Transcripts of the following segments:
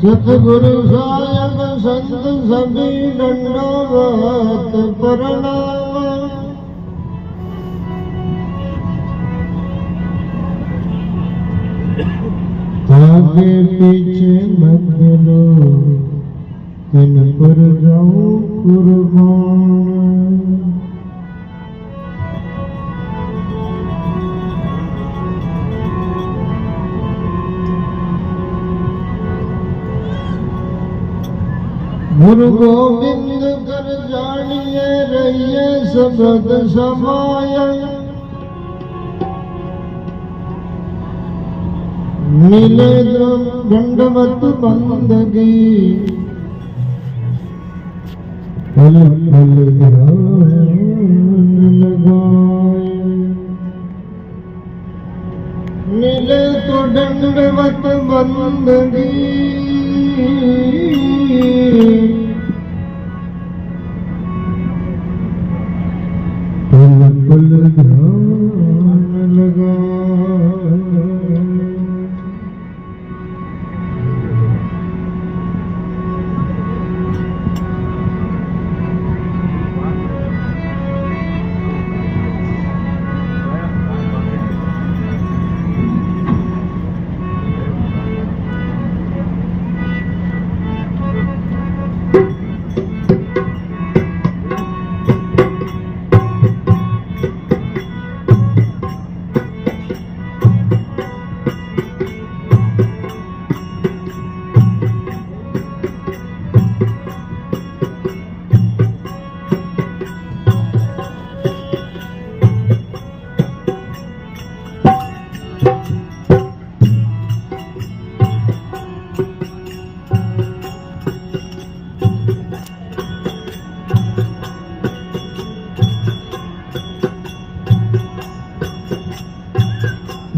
सतगुरु साहेब संत सभी दंडवत प्रणाम। आगे पीछे मत लो इन पर जाऊं कुर्बान। गुरु गोविंद कर जानिए रहिए सबद समाय। मिले दंडवत बंदगी पल पल ध्यान लगाए। मिले तो दंडवत बंदगी पल पल ध्यान लगाए।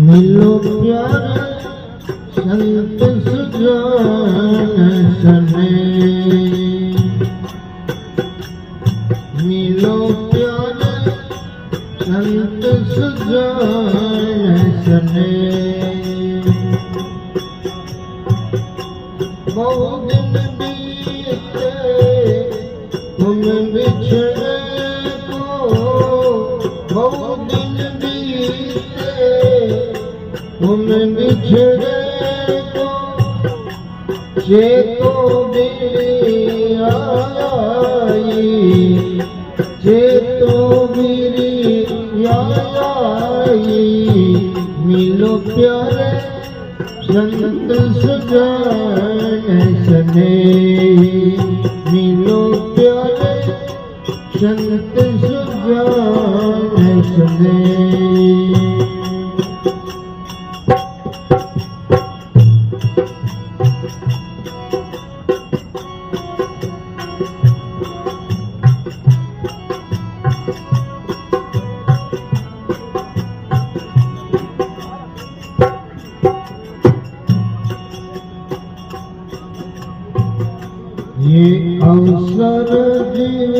मिलो प्यारे संत सुजान सने। मिलो प्यारे संत सुजान सने। बहुत दिन बीते तुम बिछड़े को। बहुत दिन बीते तुम बिछड़े को। चेतो मेरी आई। चेतो मेरी आई। मिलो प्यारे संत सुजान सने। मिलो प्यारे संत सुजान सने। ये अवसर जीव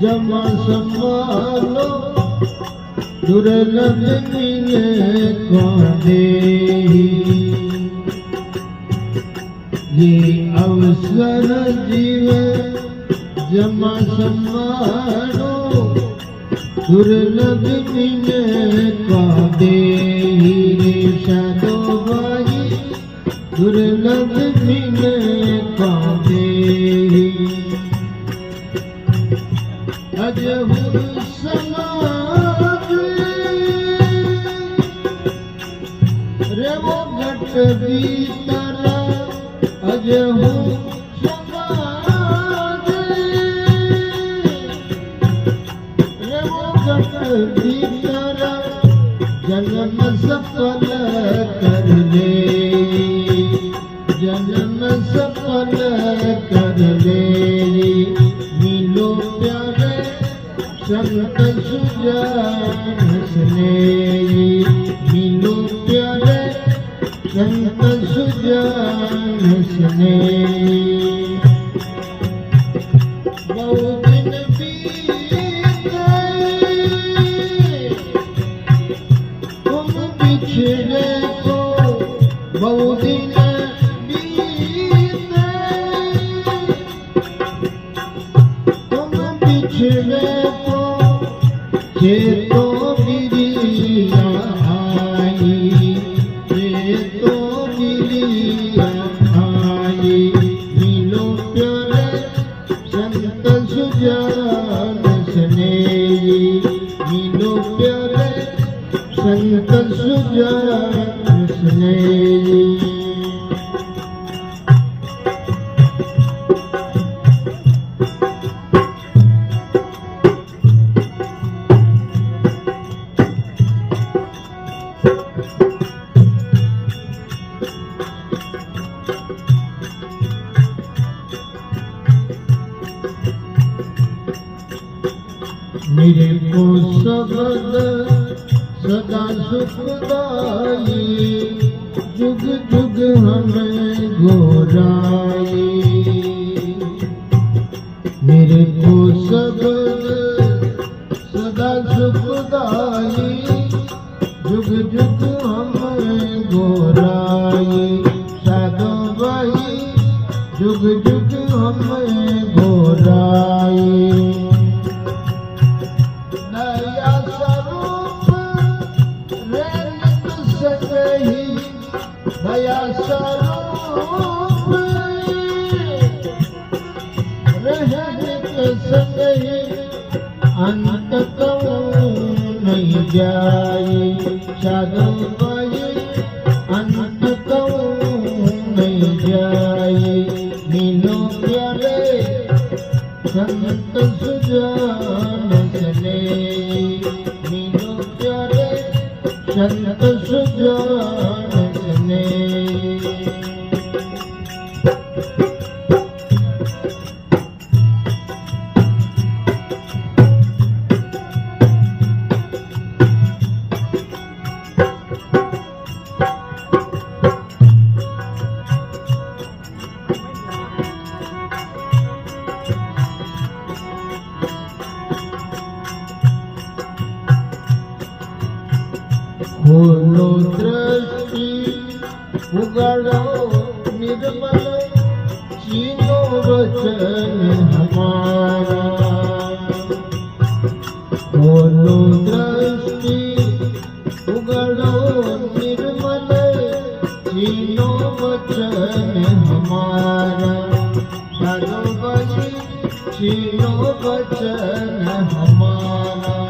जमा संभालो। दुर्लभ मिले कांदे। ये अवसर जीव जमा संभालो। दुर्लभ मिले कांदे। साधो भाई दुर्लभ मिले कांदे। अजहु समाज रे वो घट भीतर। अजहु समाज रे वो घट भीतर। जन्म सफल कर ले। जन्म सफल कर ले। मिलो प्यारे संत सुजान सने। मिलो प्यारे संत सुजान सने। बहुत दिन बीते तुम बिछड़े को। बहुत दिन बीते જે તો મિલિયા આઈ, જે તો મિલિયા આઈ, મિલો પ્યારે સંત સુજાન સ્નેહી, મિલો પ્યારે સંત સુજાન સ્નેહી. मेरे को शब्द सदा सुखदाई, जुग जुग हमें घोराई. मेरे को शब्द सदा सुखदाई, जुग जुग हमें घोराई. साधो भाई जुग जुग हमें घोराई. दया स्वरूप रहने संग अंत कहूँ नहीं जाए. साधु भाई अंत कहूँ नहीं जाए. मिलो प्यारे संत सुजान स्नेही, मिलो प्यारे संत सुजान स्नेही. खोलो दृष्टि उगाड़ो निर्मल, छीनो वचन हमारा. खोलो दृष्टि उगाड़ो निर्मल, छीनो वचन हमारा. साधो भाई छीनो वचन हमारा.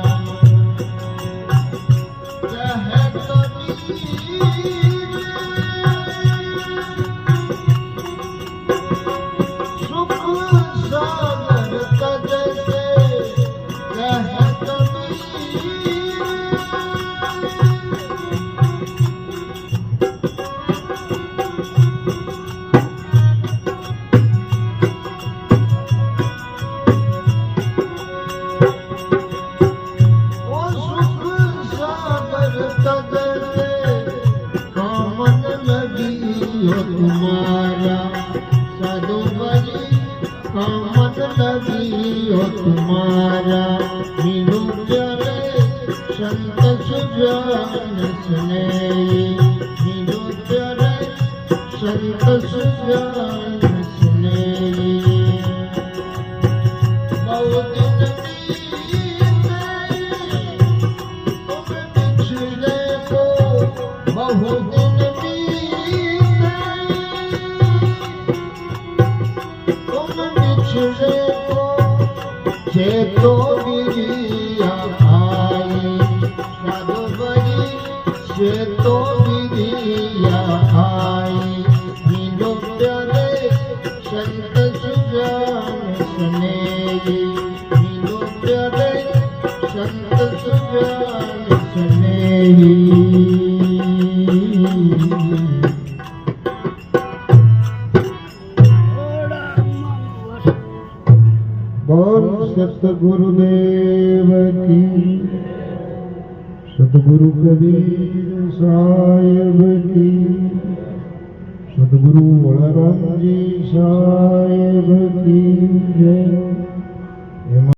तुम्हारा साधु भाई कामन लगी हो तुम्हारा. मिलो प्यारे संत सुजान स्नेही, मिलो प्यारे संत सुजान स्नेही. बहुत बिछड़े को बहुत जे तो मिलिया आई. साधु भाई जे तो मिलिया आई. मिलो प्यारे संत सुजान स्नेही, मिलो प्यारे संत सुजान स्नेही. बोल सतगुरुदेव की, सतगुरु कबीर साहेब की, सतगुरु बलराम जी साहेब की जय.